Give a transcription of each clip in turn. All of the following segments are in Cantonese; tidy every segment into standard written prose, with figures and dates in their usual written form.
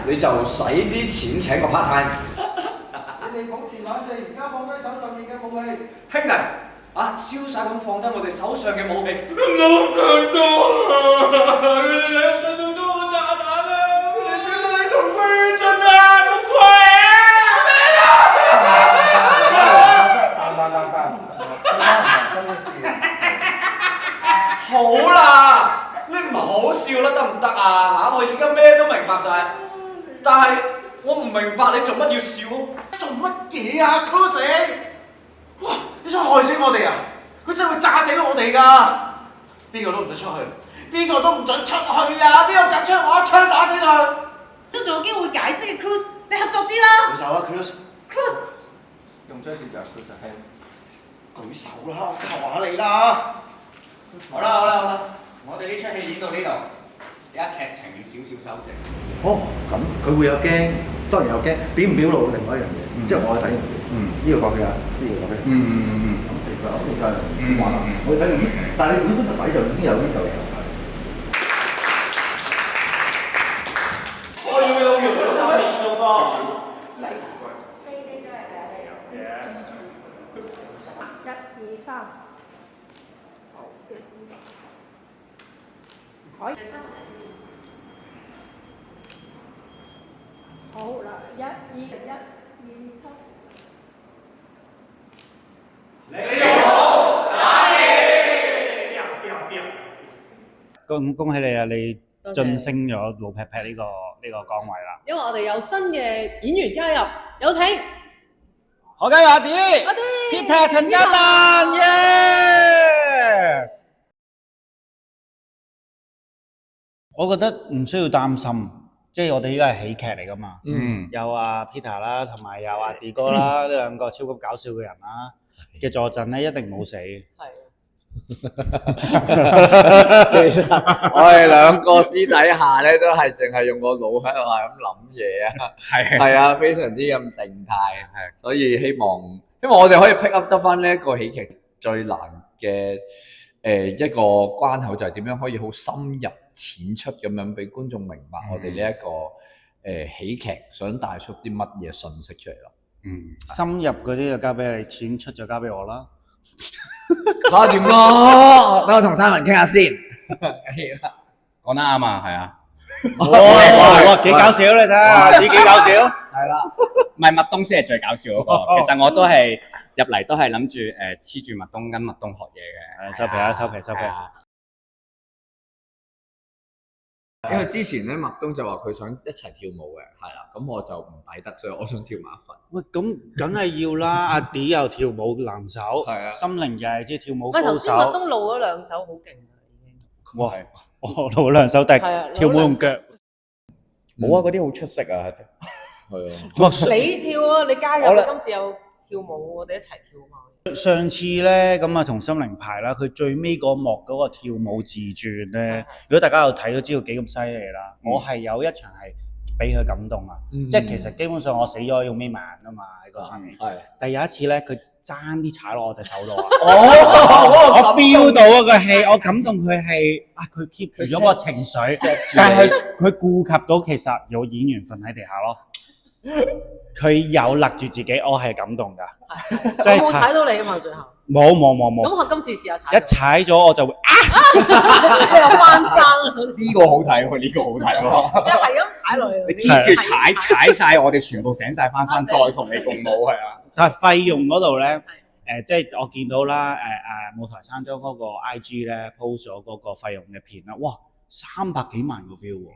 你就使啲錢請個 part time。你哋講前冷靜，而家放低手上面嘅武器。兄弟，啊，瀟灑咁放低我哋手上嘅武器。冇上當啊！佢哋兩個做咗個炸彈啊！你同佢進啊！咁貴好啦，你唔好笑啦，得唔得啊？我而家咩都明白晒，但係我唔明白你做乜要笑？做乜嘢啊 ，Cruise？哇！你想害死我哋啊？佢真係會炸死我哋㗎！邊個都唔准出去，邊個都唔准出去啊！邊個敢出，我一槍打死佢！都仲有機會解釋嘅 Cruise，你合作啲啦。舉手啊 ，Cruise！ 用咗一隻腳 Cruise hands。舉手啦，我求下你啦！好啦，我哋呢出戲演到呢度，而家劇情要少少修正。好，咁佢會有驚，當然有驚，表唔表露另外一樣嘢。即係我去睇件事，呢個角色啊，呢個角色。咁其實我哋就玩啦，我哋睇到咦，但係你本身個底就已經有呢嚿嘢。我要用畫面做噃。1、2、3，好，1、2、3，可以。好啦，1、2、3。恭喜你啊！你晉升咗老劈劈呢個崗位啦。因為我哋有新嘅演員加入，有請何家阿 Peter 陳家丹，耶！我覺得唔需要擔心，即係我哋依家係喜劇嚟噶嘛。有阿 Peter 啦，同埋有阿 D 哥啦，呢兩個超級搞笑嘅人啦嘅助陣咧，一定冇死。係。其實我哋兩個私底下咧都係淨係用個腦喺度係咁諗嘢啊，係啊，非常之咁靜態，所以希望我哋可以 pick up 得翻呢一個喜劇最難嘅一個關口，就係點樣可以好深入淺出咁樣俾觀眾明白我哋呢一個喜劇想帶出啲乜嘢信息出嚟咯。深入嗰啲就交俾你，淺出就交俾我啦。睇下點咯，等我同Simon傾下先。講得啱啊，係啊。哇，幾搞笑你睇下，幾搞笑。係啦，唔係麥東先係最搞笑嗰個。其實我都係入嚟都係諗住黐住麥東跟麥東學嘢嘅。收皮啦，收皮。因為之前咧麥東就話佢想一齊跳舞嘅，係啦，咁我就唔抵得，所以我想跳埋一份。喂，咁梗係要啦，阿 D 又跳舞能手，係啊，心靈又係啲跳舞高手。頭先麥東露咗兩手好勁啦，已經。哇！我露兩手，但係跳舞用腳。冇啊，嗰啲好出色啊，係啊。你跳啊！你加入，你今次有跳舞，我哋一齊跳嘛。上次咧咁啊，同心靈排啦，佢最尾嗰幕嗰個跳舞自傳咧，如果大家有睇都知道幾咁犀利啦。我係有一場係俾佢感動啊，即係其實基本上我死咗要眯埋眼啊嘛喺個場面。係，但有一次咧，佢爭啲踩落我隻手度啊！我 feel 到嗰個氣，我感動佢係佢 keep 住咗個情緒，但係佢顧及到其實有演員瞓喺地下咯。佢有勒住自己，我係感動㗎。即係冇踩到你啊嘛，最後。冇。咁我今次試下踩。一踩咗我就會你又翻生。呢個好睇喎，呢個好睇喎。即係咁踩落去。你 keep 住踩晒，我哋全部醒晒翻生，再同你共舞係啊。但係費用嗰度咧，即係我見到啦，舞台山將嗰個 IG 咧 post 咗嗰個費用嘅片啦，哇！300幾萬個 view 喎，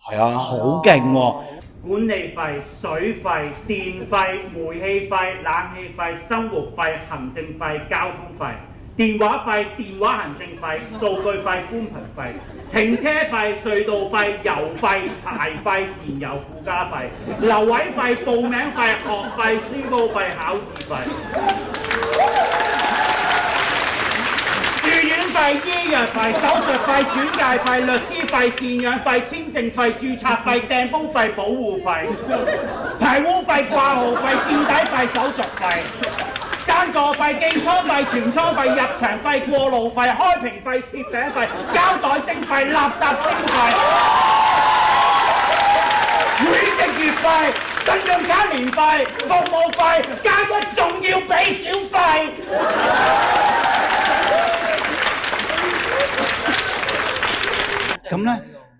係啊，好勁喎！管理費、水費、電費、煤氣費、冷氣費、生活費、行政費、交通費、電話費、電話行政費、數據費、寬頻費、停車費、隧道費、油費、牌費、燃油附加費、留位費、報名費、學費、書報費、考試費。住院費、醫藥費、手術費、轉介費、律師費、贍養費、簽證費、註冊費、訂煲費、保護費、排污費、掛號費、墊底費、手續費、贊助費、寄倉費、存倉費、入場費、過路費、開瓶費、設餅費、膠袋徵費、垃圾徵費。信用卡年費、服務費，加一仲要俾小費。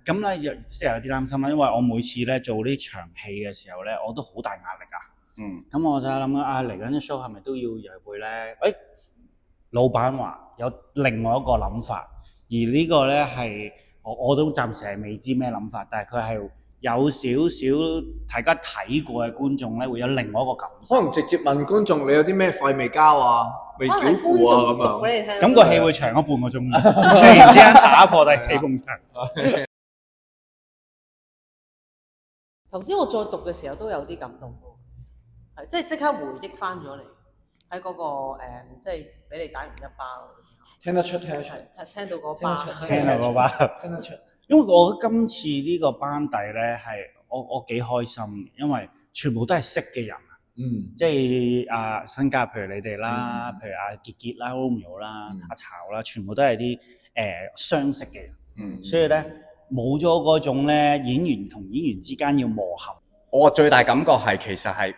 咁咧，即係有啲擔心啦，因為我每次咧做呢場戲嘅時候咧，我都好大壓力㗎。咁我就諗緊嚟緊啲 show 係咪都要約會咧？老闆話有另外一個諗法，而呢個咧係我都暫時係未知咩諗法，但係佢係有少少大家睇過嘅觀眾咧會有另外一個感受。可能直接問觀眾你有啲咩費未交啊，未繳付啊咁樣。咁個戲會長咗半個鐘，突然之間打破第四埲牆。頭先我再讀嘅時候都有啲感動嘅，係即刻回憶翻咗嚟喺嗰個即係俾你打完一巴嘅時候。聽得出，聽到嗰巴，聽得出。因為我覺得今次呢個班底咧係我幾開心，因為全部都係識嘅人啊。即係新加譬如你哋啦，譬如阿傑傑啦、Romeo 啦、阿巢啦，全部都係啲相識嘅人。所以咧。冇咗嗰種咧演員同演員之間要磨合。我最大感覺係其實係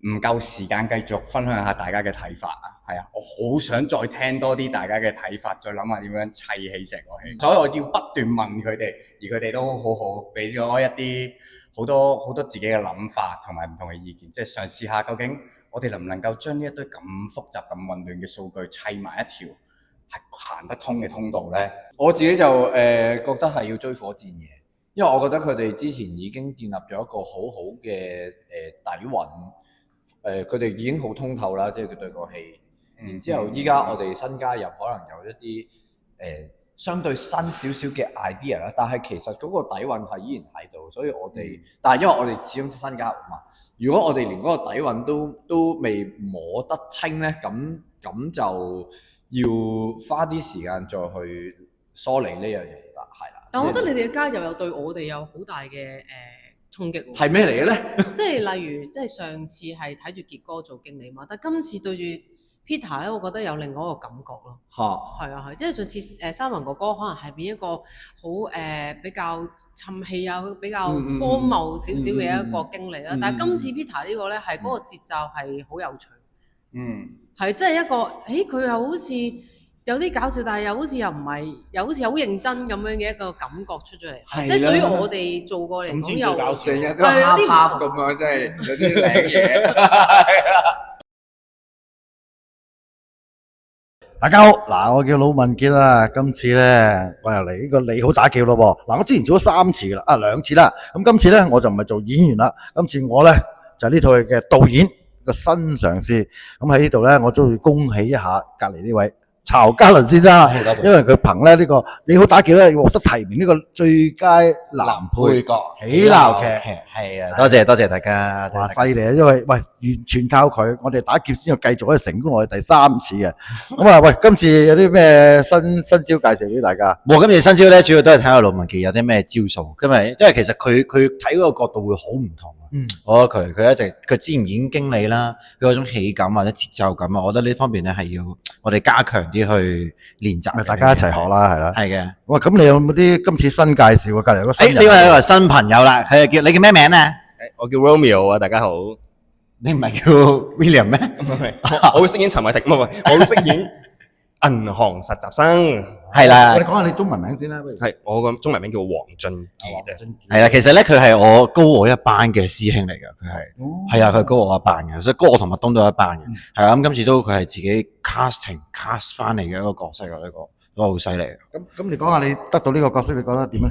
唔夠時間繼續分享下大家嘅睇法啊，係啊，我好想再聽多啲大家嘅睇法，再諗下點樣砌起成個戲。所以我要不斷問佢哋，而佢哋都好好，俾咗一啲好多自己嘅諗法同埋唔同嘅意見，即係嘗試下究竟我哋能唔能夠將呢一堆咁複雜、咁混亂嘅數據砌埋一條係行得通嘅通道咧。我自己就覺得係要追火箭嘅，因為我覺得佢哋之前已經建立咗一個好好嘅底蘊，佢哋已經好通透啦，即係佢對個戲。然之後依家我哋新加入，可能有一啲相對新少少嘅 idea 啦，但係其實嗰個底蘊係依然喺度，所以我哋，但係因為我哋始終新加入嘛，如果我哋連嗰個底蘊都未摸得清咧，咁就要花啲時間再去梳理呢樣嘢啦，係啦。但我覺得你哋嘅加入又對我哋有好大嘅衝擊喎。係咩嚟嘅咧？即係例如，即係上次係睇住傑哥做經理嘛，但係今次對住 Peter 咧，我覺得有另外一個感覺咯。係啊係，即係上次三文哥哥可能係變一個好比較沉氣啊，比較荒謬少少嘅一個經歷啦。但係今次 Peter 呢個咧係嗰個節奏係好有趣。係即係一個，佢又好似有啲搞笑，但係又好似又唔係，又好似好認真咁樣嘅一個感覺出咗嚟。即係對於我哋做過嚟講，又成日都蝦咁樣，真係有啲靚嘢。大家好，嗱，我叫魯文傑啦，今次咧我又嚟呢個你好打叫咯噃。嗱，我之前做咗3次啦，2次啦，咁今次咧我就唔係做演員啦，今次我咧就係呢套戲嘅導演。個新嘗試，咁喺呢度咧，我都要恭喜一下隔離呢位曹嘉倫先生，因為佢憑咧呢個你好打叫咧，獲得提名呢個最佳男配角喜鬧劇，係啊，多謝大家，哇犀利啊！因為喂完全靠佢，我哋打劫先至繼續可以成功落去第3次嘅。咁啊，喂，今次有啲咩新招介紹俾大家？今次新招咧，主要都係睇下魯文傑有啲咩招數，因為其實佢睇嗰個角度會好唔同。我覺得佢之前演經理啦，佢嗰種喜感或者節奏感啊，我覺得呢方面咧係要我哋加強啲去練習，大家一齊學啦，係啦。係嘅。哇，咁你有冇啲今次新介紹啊？隔離有個新人。呢位係一個新朋友啦，你叫咩名啊？我叫 Romeo 啊，大家好。你唔係叫 William 咩？唔係，我會飾演陳偉霆，唔係，我會飾演銀行實習生。係啦，我哋講下你中文名先啦。係，我個中文名叫黃俊傑。係啦，其實咧佢係高我一班嘅師兄嚟嘅，佢係啊，佢高我一班嘅，所以高我同麥東都有一班嘅。係啊，咁今次都佢係自己 cast 翻嚟嘅一個角色啊，呢個都好犀利。咁你講下你得到呢個角色，你覺得點咧？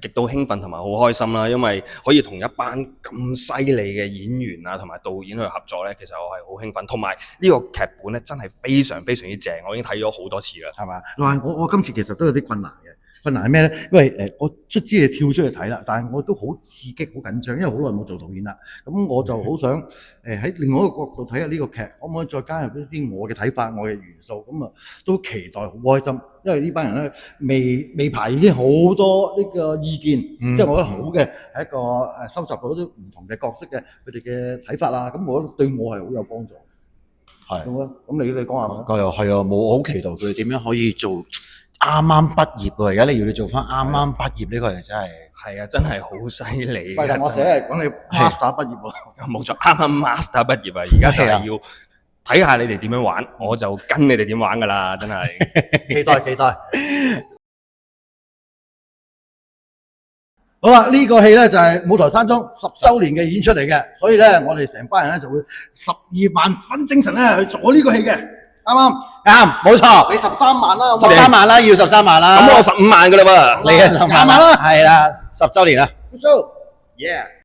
極度興奮同埋好開心啦，因為可以同一班咁犀利嘅演員啊，同埋導演去合作咧，其實我係好興奮。同埋呢個劇本咧，真係非常非常之正，我已經睇咗好多次啦，係嘛？我今次其實都有啲困難嘅。困難係咩咧？因為我卒之係跳出去睇啦，但係我都好刺激、好緊張，因為好耐冇做導演啦。咁我就好想喺另外一個角度睇下呢個劇，可唔可以再加入一啲我嘅睇法、我嘅元素？咁啊都期待、好開心，因為呢班人咧未排已經好多呢個意見，即係我覺得好嘅係一個收集到啲唔同嘅角色嘅佢哋嘅睇法啦。咁我覺得對我係好有幫助。係咁你講下嘛？又係啊，我好期待佢哋點樣可以做啱啱畢業喎，而家你要你做翻啱啱畢業呢個係真係係啊，真係好犀利。喂，但我成日講你 master 畢業喎。冇錯，啱啱 master 畢業啊，而家就係要睇下你哋點樣玩，我就跟你哋點玩噶啦，真係。期待期待。好啦，呢個戲咧就係舞台山莊10週年嘅演出嚟嘅，所以咧我哋成班人咧就會12萬分精神咧去做呢個戲嘅，啱唔啱？啱，冇錯。你13萬啦，13萬啦，要13萬啦。咁我15萬噶啦噃，你嘅15萬啦，係啦，10週年啦。Good show。Yeah。